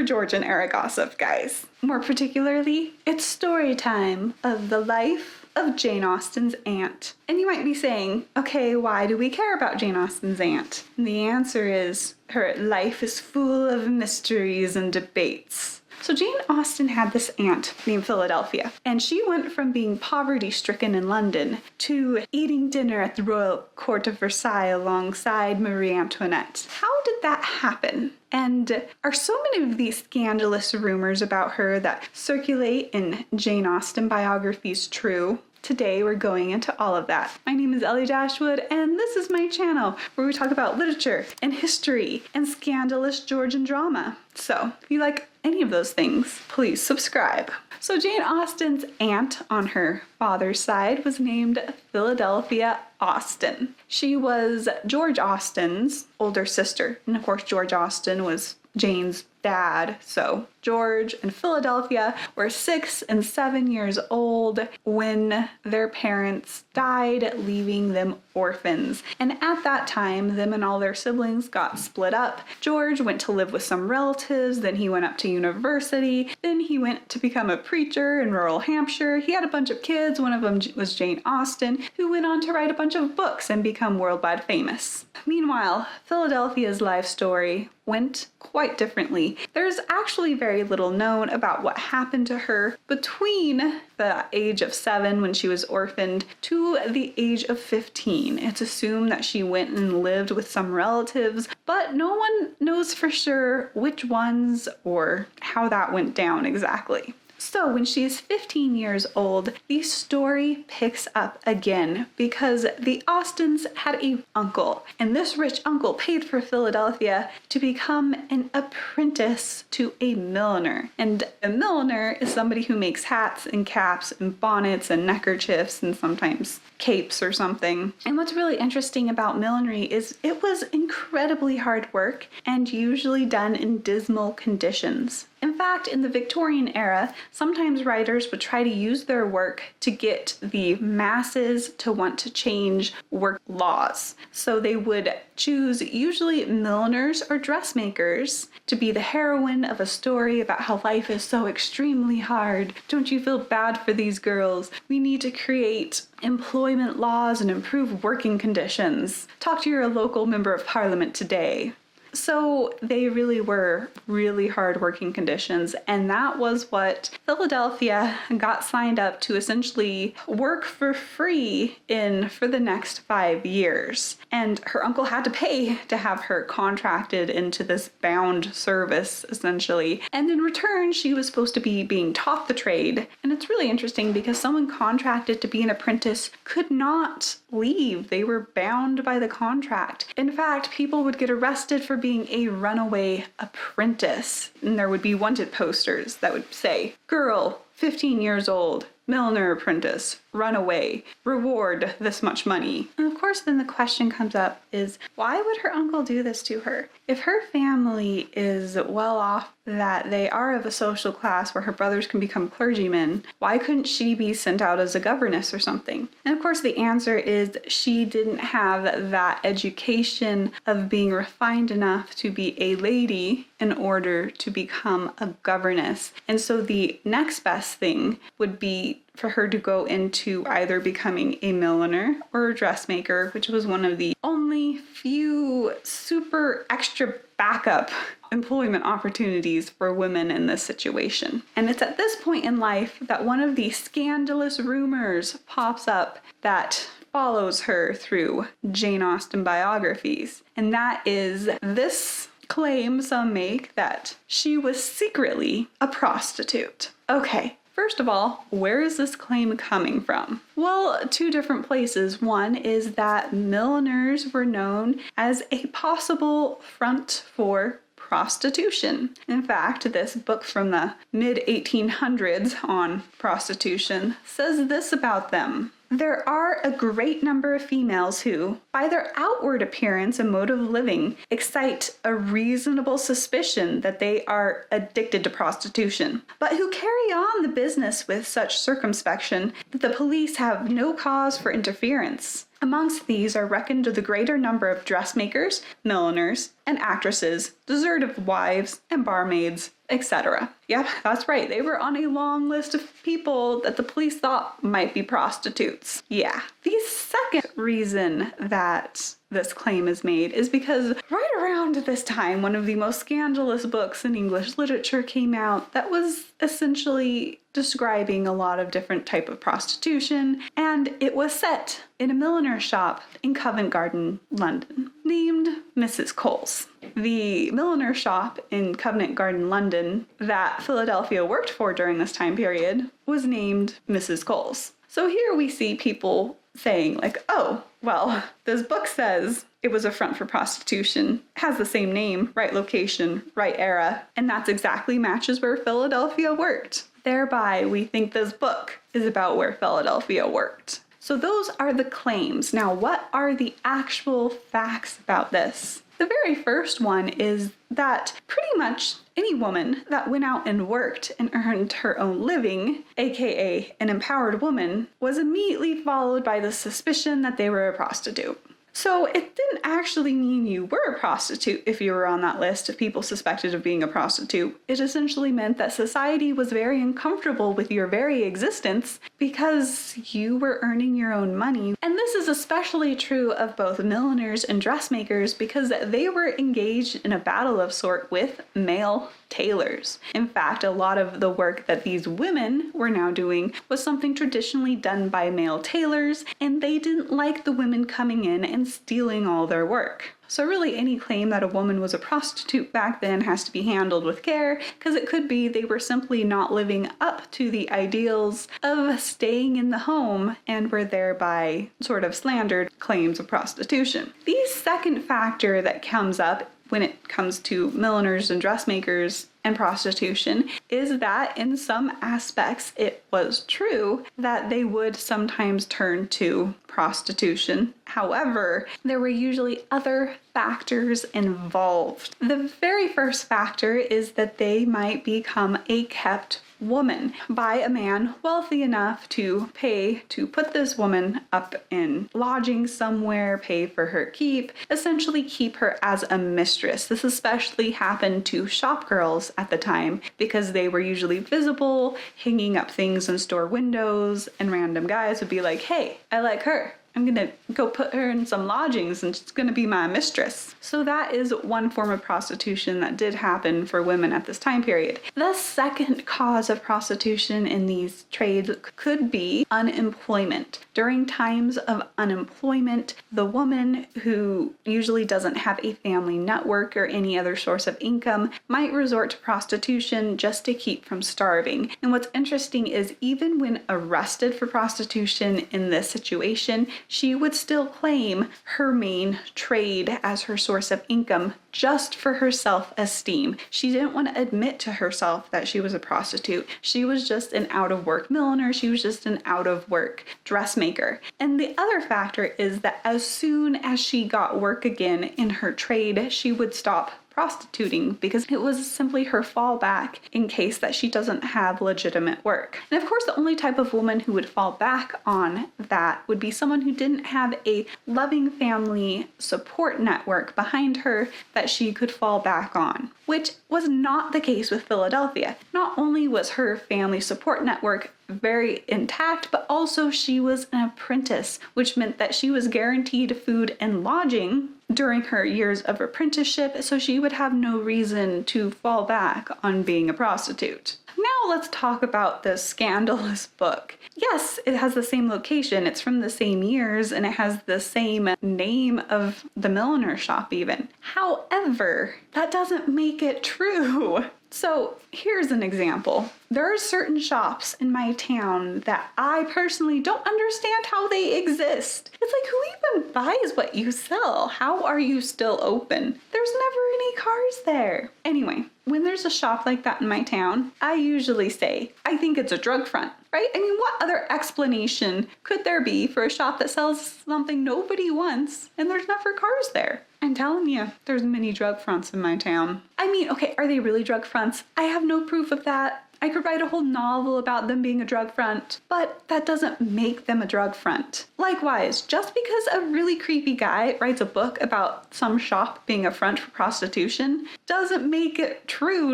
for Georgian era gossip, guys. More particularly, it's story time of the life of Jane Austen's aunt. And you might be saying, okay, why do we care about Jane Austen's aunt? And the answer is, her life is full of mysteries and debates. So Jane Austen had this aunt named Philadelphia, and she went from being poverty-stricken in London to eating dinner at the royal court of Versailles alongside Marie Antoinette. How did that happen? And are so many of these scandalous rumors about her that circulate in Jane Austen biographies true? Today we're going into all of that. My name is Ellie Dashwood, and this is my channel where we talk about literature and history and scandalous Georgian drama. So if you like any of those things, please subscribe. So Jane Austen's aunt on her father's side was named Philadelphia Austen. She was George Austen's older sister, and of course George Austen was Jane's dad. So George and Philadelphia were 6 and 7 years old when their parents died, leaving them orphans. And at that time, them and all their siblings got split up. George went to live with some relatives, then he went up to university, then he went to become a preacher in rural Hampshire. He had a bunch of kids. One of them was Jane Austen, who went on to write a bunch of books and become worldwide famous. Meanwhile, Philadelphia's life story went quite differently. There's actually very little known about what happened to her between the age of 7 when she was orphaned to the age of 15. It's assumed that she went and lived with some relatives, but no one knows for sure which ones or how that went down exactly. So when she is 15 years old, the story picks up again because the Austens had an uncle, and this rich uncle paid for Philadelphia to become an apprentice to a milliner. And a milliner is somebody who makes hats and caps and bonnets and neckerchiefs and sometimes capes or something. And what's really interesting about millinery is it was incredibly hard work and usually done in dismal conditions. In fact, in the Victorian era, sometimes writers would try to use their work to get the masses to want to change work laws. So they would choose usually milliners or dressmakers to be the heroine of a story about how life is so extremely hard. Don't you feel bad for these girls? We need to create employment laws and improve working conditions. Talk to your local member of parliament today. So they really were really hard working conditions, and that was what Philadelphia got signed up to essentially work for free in for the next 5 years. And her uncle had to pay to have her contracted into this bound service, essentially. And in return, she was supposed to be being taught the trade. And it's really interesting because someone contracted to be an apprentice could not leave. They were bound by the contract. In fact, people would get arrested for being a runaway apprentice. And there would be wanted posters that would say, "Girl, 15 years old, milliner apprentice, runaway, reward this much money." And of course, then the question comes up is, why would her uncle do this to her? If her family is well off, that they are of a social class where her brothers can become clergymen, why couldn't she be sent out as a governess or something? And of course, the answer is she didn't have that education of being refined enough to be a lady in order to become a governess. And so the next best thing would be for her to go into either becoming a milliner or a dressmaker, which was one of the only few super extra backup employment opportunities for women in this situation. And it's at this point in life that one of the scandalous rumors pops up that follows her through Jane Austen biographies. And that is this claim some make that she was secretly a prostitute. Okay. First of all, where is this claim coming from? Well, 2 different places. One is that milliners were known as a possible front for prostitution. In fact, this book from the mid-1800s on prostitution says this about them. There are a great number of females who, by their outward appearance and mode of living, excite a reasonable suspicion that they are addicted to prostitution, but who carry on the business with such circumspection that the police have no cause for interference. Amongst these are reckoned the greater number of dressmakers, milliners, and actresses, deserted wives, and barmaids, etc. Yep, that's right. They were on a long list of people that the police thought might be prostitutes. Yeah. The second reason that this claim is made is because right around this time, one of the most scandalous books in English literature came out that was essentially describing a lot of different type of prostitution, and it was set in a milliner shop in Covent Garden, London, named Mrs. Cole's. The milliner shop in Covent Garden, London, that Philadelphia worked for during this time period was named Mrs. Cole's. So here we see people saying like, oh, well, this book says it was a front for prostitution, has the same name, right location, right era, and that's exactly matches where Philadelphia worked. Thereby, we think this book is about where Philadelphia worked. So those are the claims. Now, what are the actual facts about this? The very first one is that pretty much any woman that went out and worked and earned her own living, aka an empowered woman, was immediately followed by the suspicion that they were a prostitute. So it didn't actually mean you were a prostitute if you were on that list of people suspected of being a prostitute. It essentially meant that society was very uncomfortable with your very existence because you were earning your own money. And this is especially true of both milliners and dressmakers because they were engaged in a battle of sort with male tailors. In fact, a lot of the work that these women were now doing was something traditionally done by male tailors, and they didn't like the women coming in and stealing all their work. So really any claim that a woman was a prostitute back then has to be handled with care, because it could be they were simply not living up to the ideals of staying in the home and were thereby sort of slandered claims of prostitution. The second factor that comes up when it comes to milliners and dressmakers and prostitution is that in some aspects it was true that they would sometimes turn to prostitution. However, there were usually other factors involved. The very first factor is that they might become a kept woman by a man wealthy enough to pay to put this woman up in lodging somewhere, pay for her keep, essentially keep her as a mistress. This especially happened to shop girls at the time because they were usually visible, hanging up things in store windows, and random guys would be like, hey, I like her. I'm gonna go put her in some lodgings and she's gonna be my mistress. So that is one form of prostitution that did happen for women at this time period. The second cause of prostitution in these trades could be unemployment. During times of unemployment, the woman who usually doesn't have a family network or any other source of income might resort to prostitution just to keep from starving. And what's interesting is even when arrested for prostitution in this situation, she would still claim her main trade as her source of income just for her self-esteem. She didn't want to admit to herself that she was a prostitute. She was just an out-of-work milliner. She was just an out-of-work dressmaker. And the other factor is that as soon as she got work again in her trade, she would stop prostituting because it was simply her fallback in case that she doesn't have legitimate work. And of course, the only type of woman who would fall back on that would be someone who didn't have a loving family support network behind her that she could fall back on, which was not the case with Philadelphia. Not only was her family support network very intact, but also she was an apprentice, which meant that she was guaranteed food and lodging during her years of apprenticeship, so she would have no reason to fall back on being a prostitute. Now let's talk about this scandalous book. Yes, it has the same location, it's from the same years, and it has the same name of the milliner shop even. However, that doesn't make it true. So here's an example. There are certain shops in my town that I personally don't understand how they exist. It's like, who even buys what you sell? How are you still open? There's never any cars there. Anyway, when there's a shop like that in my town, I usually say, I think it's a drug front, right? I mean, what other explanation could there be for a shop that sells something nobody wants and there's never cars there? I'm telling you, there's many drug fronts in my town. I mean, okay, are they really drug fronts? I have no proof of that. I could write a whole novel about them being a drug front, but that doesn't make them a drug front. Likewise, just because a really creepy guy writes a book about some shop being a front for prostitution doesn't make it true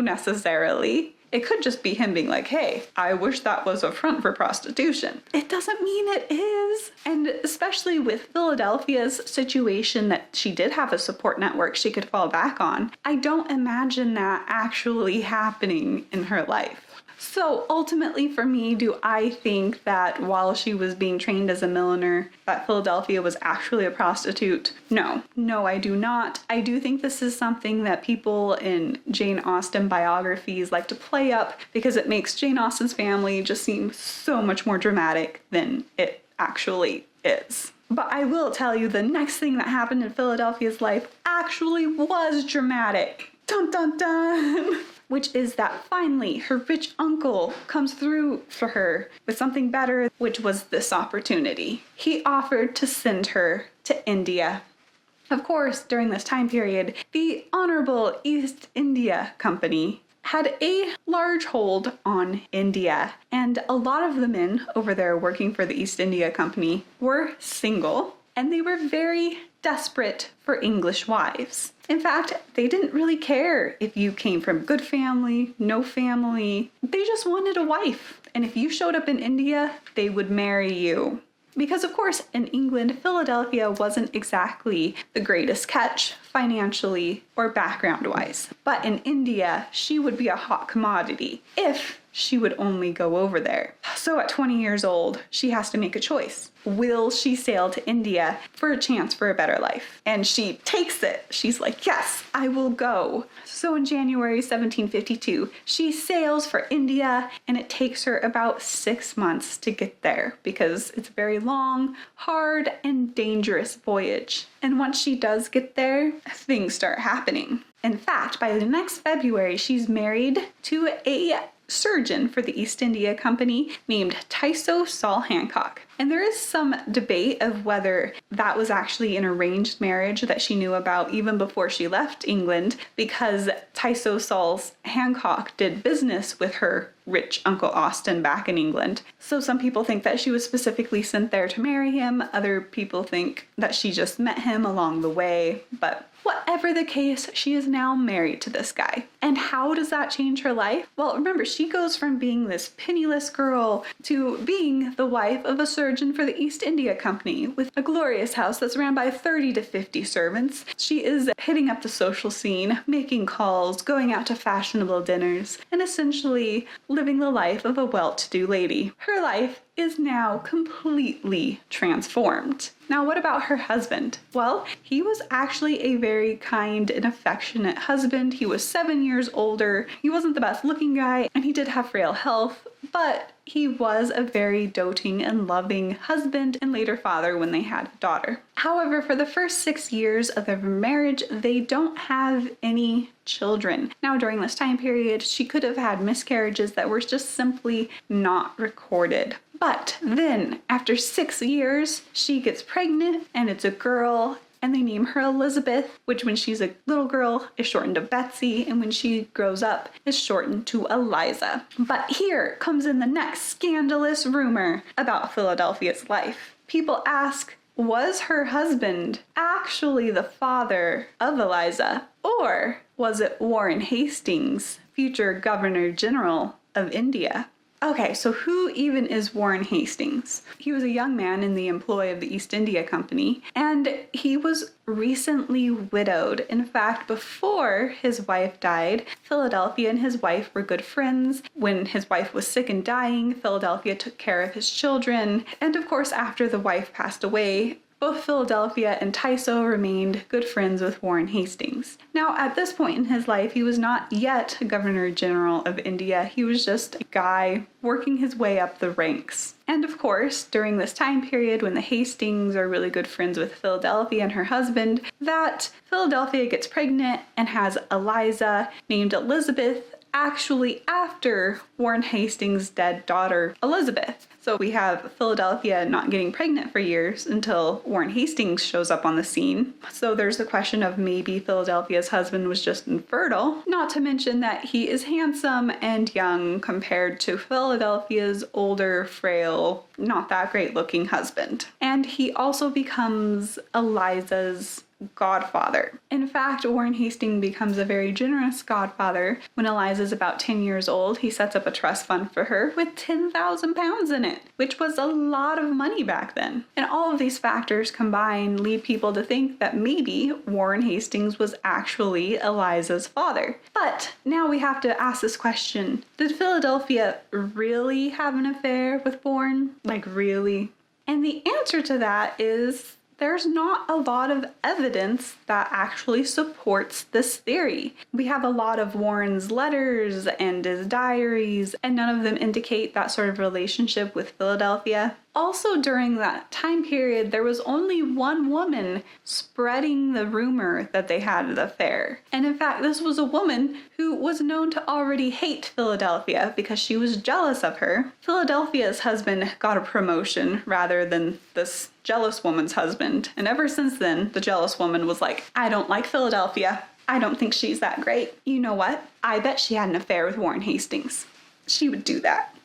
necessarily. It could just be him being like, hey, I wish that was a front for prostitution. It doesn't mean it is. And especially with Philadelphia's situation that she did have a support network she could fall back on, I don't imagine that actually happening in her life. So ultimately for me, do I think that while she was being trained as a milliner, that Philadelphia was actually a prostitute? No. No, I do not. I do think this is something that people in Jane Austen biographies like to play up because it makes Jane Austen's family just seem so much more dramatic than it actually is. But I will tell you, the next thing that happened in Philadelphia's life actually was dramatic. Dun dun dun! Which is that finally her rich uncle comes through for her with something better, which was this opportunity. He offered to send her to India. Of course, during this time period, the Honorable East India Company had a large hold on India, and a lot of the men over there working for the East India Company were single, and they were very desperate for English wives. In fact, they didn't really care if you came from good family, no family. They just wanted a wife. And if you showed up in India, they would marry you. Because of course, in England, Philadelphia wasn't exactly the greatest catch financially or background-wise. But in India, she would be a hot commodity if she would only go over there. So at 20 years old, she has to make a choice. Will she sail to India for a chance for a better life? And she takes it. She's like, yes, I will go. So in January 1752, she sails for India, and it takes her about 6 months to get there because it's a very long, hard, and dangerous voyage. And once she does get there, things start happening. In fact, by the next February, she's married to a surgeon for the East India Company named Tyso Saul Hancock. And there is some debate of whether that was actually an arranged marriage that she knew about even before she left England, because Tyso Saul Hancock did business with her rich Uncle Austen back in England. So some people think that she was specifically sent there to marry him. Other people think that she just met him along the way. But whatever the case, she is now married to this guy. And how does that change her life? Well, remember, she goes from being this penniless girl to being the wife of a surgeon for the East India Company with a glorious house that's ran by 30 to 50 servants. She is hitting up the social scene, making calls, going out to fashionable dinners, and essentially living the life of a well-to-do lady. Her life is now completely transformed. Now, what about her husband? Well, he was actually a very kind and affectionate husband. He was 7 years older. He wasn't the best looking guy, and he did have frail health, but he was a very doting and loving husband and later father when they had a daughter. However, for the first 6 years of their marriage, they don't have any children. Now, during this time period, she could have had miscarriages that were just simply not recorded. But then, after 6 years, she gets pregnant, and it's a girl, and they name her Elizabeth, which when she's a little girl is shortened to Betsy, and when she grows up is shortened to Eliza. But here comes in the next scandalous rumor about Philadelphia's life. People ask, was her husband actually the father of Eliza, or was it Warren Hastings, future Governor General of India? Okay, so who even is Warren Hastings? He was a young man in the employ of the East India Company, and he was recently widowed. In fact, before his wife died, Philadelphia and his wife were good friends. When his wife was sick and dying, Philadelphia took care of his children. And of course, after the wife passed away, both Philadelphia and Tyso remained good friends with Warren Hastings. Now, at this point in his life, he was not yet Governor General of India. He was just a guy working his way up the ranks. And of course, during this time period when the Hastings are really good friends with Philadelphia and her husband, that Philadelphia gets pregnant and has Eliza named Elizabeth actually after Warren Hastings' dead daughter, Elizabeth. So we have Philadelphia not getting pregnant for years until Warren Hastings shows up on the scene. So there's the question of maybe Philadelphia's husband was just infertile, not to mention that he is handsome and young compared to Philadelphia's older, frail, not that great looking husband. And he also becomes Eliza's godfather. In fact, Warren Hastings becomes a very generous godfather. When Eliza's about 10 years old, he sets up a trust fund for her with 10,000 pounds in it, which was a lot of money back then. And all of these factors combined lead people to think that maybe Warren Hastings was actually Eliza's father. But now we have to ask this question: did Philadelphia really have an affair with Warren? Like, really? And the answer to that is there's not a lot of evidence that actually supports this theory. We have a lot of Warren's letters and his diaries, and none of them indicate that sort of relationship with Philadelphia. Also, during that time period, there was only one woman spreading the rumor that they had an affair. And in fact, this was a woman who was known to already hate Philadelphia because she was jealous of her. Philadelphia's husband got a promotion rather than this jealous woman's husband. And ever since then, the jealous woman was like, I don't like Philadelphia. I don't think she's that great. You know what? I bet she had an affair with Warren Hastings. She would do that.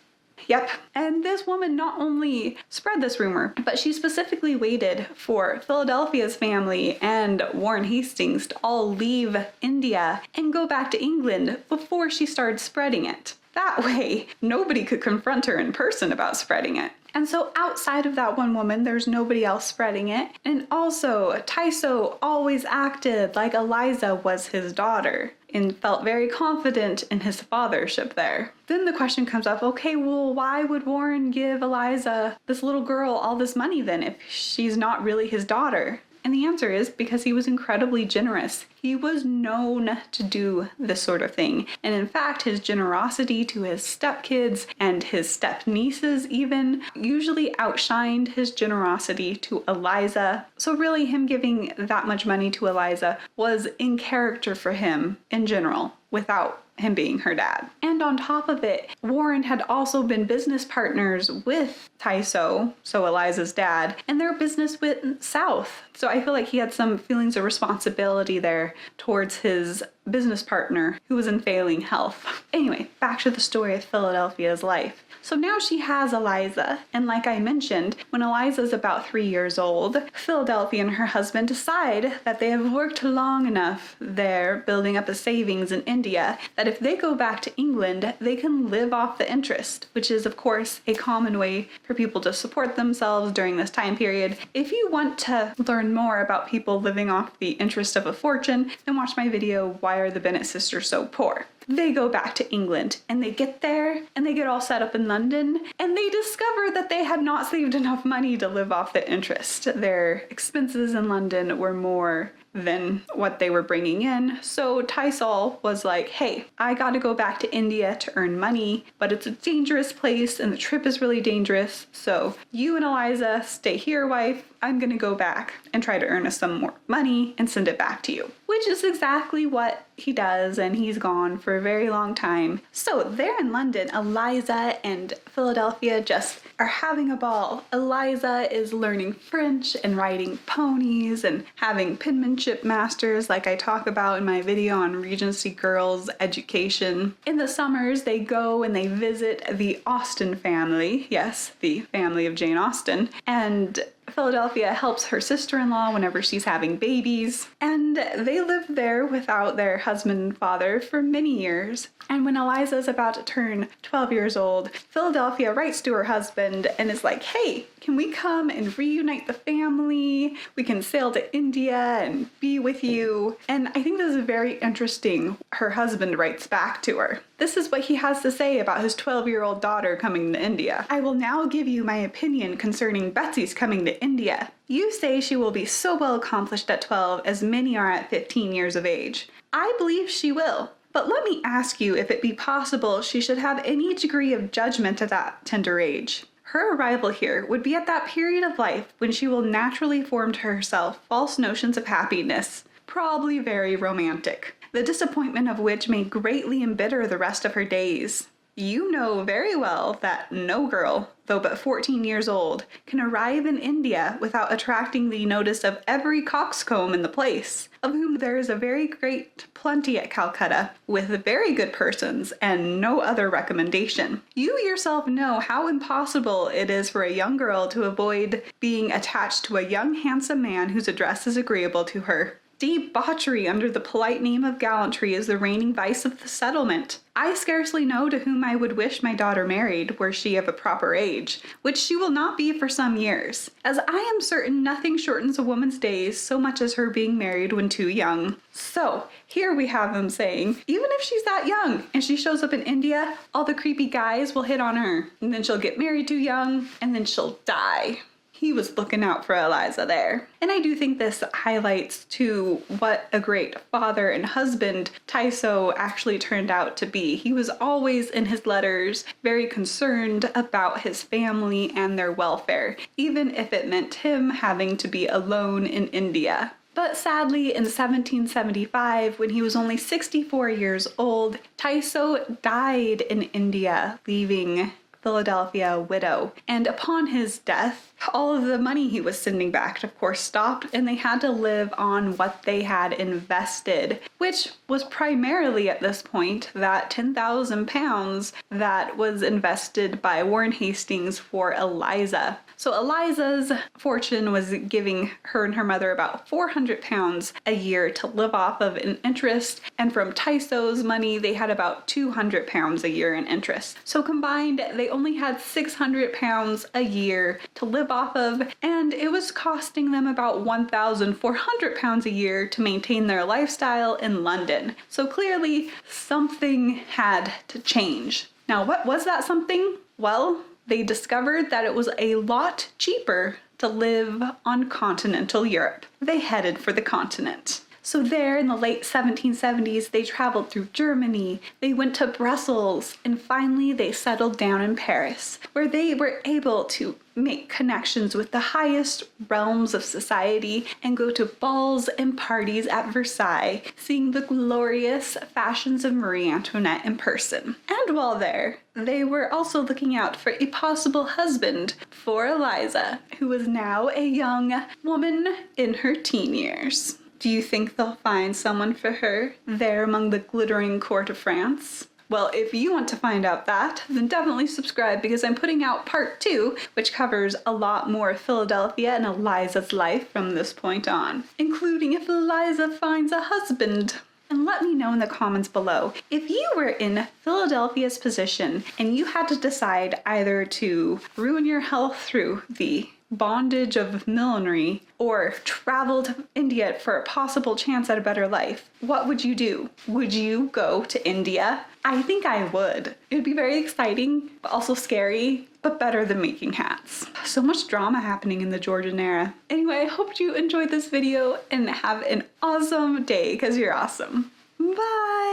Yep. And this woman not only spread this rumor, but she specifically waited for Philadelphia's family and Warren Hastings to all leave India and go back to England before she started spreading it. That way, nobody could confront her in person about spreading it. And so outside of that one woman, there's nobody else spreading it. And also, Tyso always acted like Eliza was his daughter and felt very confident in his fathership there. Then the question comes up, okay, well, why would Warren give Eliza, this little girl, all this money then if she's not really his daughter? And the answer is because he was incredibly generous. He was known to do this sort of thing. And in fact, his generosity to his stepkids and his stepnieces even usually outshined his generosity to Eliza. So really, him giving that much money to Eliza was in character for him in general, without him being her dad. And on top of it, Warren had also been business partners with Tyso, so Eliza's dad, and their business went south. So I feel like he had some feelings of responsibility there towards his business partner who was in failing health. Anyway, back to the story of Philadelphia's life. So now she has Eliza, and like I mentioned, when Eliza's about 3 years old, Philadelphia and her husband decide that they have worked long enough there building up a savings in India that if they go back to England, they can live off the interest, which is of course a common way for people to support themselves during this time period. If you want to learn more about people living off the interest of a fortune, then watch my video, Why Are the Bennet Sisters So Poor? They go back to England and they get there and they get all set up in London and they discover that they had not saved enough money to live off the interest. Their expenses in London were more than what they were bringing in. So Tyso was like, hey, I gotta go back to India to earn money, but it's a dangerous place and the trip is really dangerous. So you and Eliza stay here, wife. I'm gonna go back and try to earn us some more money and send it back to you. Which is exactly what he does, and he's gone for a very long time. So there in London, Eliza and Philadelphia just are having a ball. Eliza is learning French and riding ponies and having penmanship masters like I talk about in my video on Regency Girls education. In the summers, they go and they visit the Austen family. Yes, the family of Jane Austen. And Philadelphia helps her sister-in-law whenever she's having babies, and they lived there without their husband and father for many years. And when Eliza is about to turn 12 years old, Philadelphia writes to her husband and is like, hey, can we come and reunite the family? We can sail to India and be with you. And I think this is very interesting. Her husband writes back to her. This is what he has to say about his 12-year-old daughter coming to India. I will now give you my opinion concerning Betsy's coming to India. You say she will be so well accomplished at 12 as many are at 15 years of age. I believe she will. But let me ask you if it be possible she should have any degree of judgment at that tender age. Her arrival here would be at that period of life when she will naturally form to herself false notions of happiness, probably very romantic, the disappointment of which may greatly embitter the rest of her days. You know very well that no girl, though but 14 years old, can arrive in India without attracting the notice of every coxcomb in the place, of whom there is a very great plenty at Calcutta, with very good persons and no other recommendation. You yourself know how impossible it is for a young girl to avoid being attached to a young handsome man whose address is agreeable to her. Debauchery under the polite name of gallantry is the reigning vice of the settlement. I scarcely know to whom I would wish my daughter married, were she of a proper age, which she will not be for some years, as I am certain nothing shortens a woman's days so much as her being married when too young. So, here we have him saying, even if she's that young and she shows up in India, all the creepy guys will hit on her, and then she'll get married too young, and then she'll die. He was looking out for Eliza there. And I do think this highlights to what a great father and husband Tyso actually turned out to be. He was always in his letters very concerned about his family and their welfare, even if it meant him having to be alone in India. But sadly, in 1775, when he was only 64 years old, Tyso died in India, leaving Philadelphia a widow. And upon his death, all of the money he was sending back, of course, stopped, and they had to live on what they had invested, which was primarily at this point that £10,000 that was invested by Warren Hastings for Eliza. So Eliza's fortune was giving her and her mother about £400 a year to live off of in interest, and from Tyso's money they had about £200 a year in interest. So combined they only had £600 a year to live off of, and it was costing them about £1,400 a year to maintain their lifestyle in London. So clearly something had to change. Now, what was that something? Well, they discovered that it was a lot cheaper to live on continental Europe. They headed for the continent. So there in the late 1770s, they traveled through Germany, they went to Brussels, and finally they settled down in Paris, where they were able to make connections with the highest realms of society and go to balls and parties at Versailles, seeing the glorious fashions of Marie Antoinette in person. And while there, they were also looking out for a possible husband for Eliza, who was now a young woman in her teen years. Do you think they'll find someone for her there among the glittering court of France? Well, if you want to find out that, then definitely subscribe, because I'm putting out part 2, which covers a lot more of Philadelphia and Eliza's life from this point on, including if Eliza finds a husband. And let me know in the comments below, if you were in Philadelphia's position and you had to decide either to ruin your health through the bondage of millinery or travel to India for a possible chance at a better life, what would you do? Would you go to India? I think I would. It would be very exciting, but also scary, but better than making hats. So much drama happening in the Georgian era. Anyway, I hope you enjoyed this video and have an awesome day, because you're awesome. Bye!